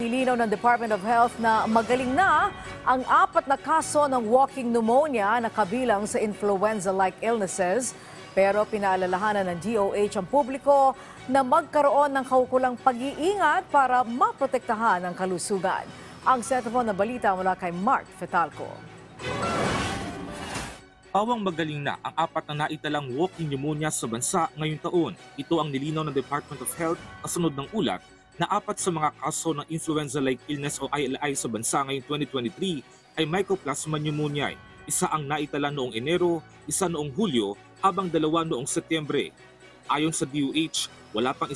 Nilinaw ng Department of Health na magaling na ang 4 na kaso ng walking pneumonia na kabilang sa influenza-like illnesses. Pero pinaalalahanan ng DOH ang publiko na magkaroon ng kaukulang pag-iingat para maprotektahan ang kalusugan. Ang sentro ng balita mula kay Mark Fetalco. Pawang magaling na ang 4 na naitalang walking pneumonia sa bansa ngayong taon. Ito ang nilinaw ng Department of Health kasunod ng ulat na 4 sa mga kaso ng influenza-like illness o ILI sa bansa ngayong 2023 ay Mycoplasma pneumoniae. Isa ang naitala noong Enero, isa noong Hulyo, habang 2 noong Setyembre. Ayon sa DOH, wala pang 1%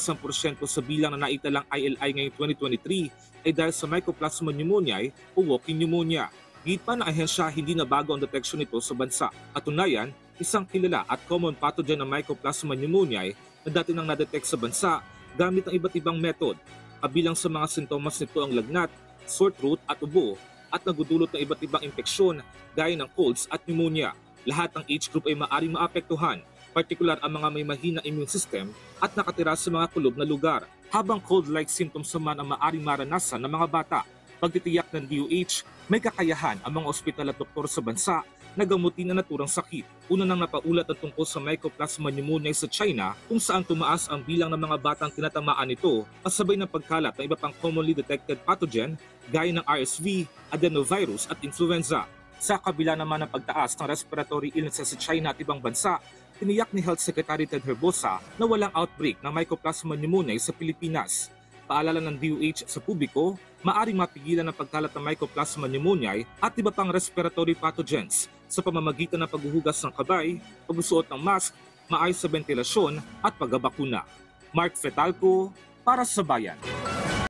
sa bilang na naitalang ILI ngayong 2023 ay dahil sa Mycoplasma pneumoniae o walking pneumonia. Git pa ng ahensya, hindi na bago ang deteksyon nito sa bansa. At tunayan, isang kilala at common pathogen ng Mycoplasma pneumoniae na dati nang nadetect sa bansa gamit ang iba't ibang method. Kabilang sa mga sintomas nito ang lagnat, sore throat at ubo at nagdudulot ng iba't ibang impeksyon gaya ng colds at pneumonia. Lahat ng age group ay maaaring maapektuhan, partikular ang mga may mahinang immune system at nakatira sa mga kulob na lugar. Habang cold-like symptoms naman ang maaaring maranasan ng mga bata. Pagtitiyak ng DOH, may kakayahan ang mga ospital at doktor sa bansa na gamutin ang naturang sakit. Una nang napaulat at tungkol sa Mycoplasma pneumoniae sa China kung saan tumaas ang bilang ng mga batang tinatamaan nito kasabay ng pagkalat ng iba pang commonly detected pathogen gaya ng RSV, adenovirus at influenza. Sa kabila naman ng pagtaas ng respiratory illnesses sa China at ibang bansa, tiniyak ni Health Secretary Ted Herbosa na walang outbreak ng Mycoplasma pneumoniae sa Pilipinas. Paalala ng DOH sa publiko, maaaring mapigilan ang pagkalat ng Mycoplasma pneumoniae at iba pang respiratory pathogens sa pamamagitan ng paghuhugas ng kamay, pagsusuot ng mask, maayos sa ventilasyon at pagbabakuna. Mark Fetalco para sa Bayan.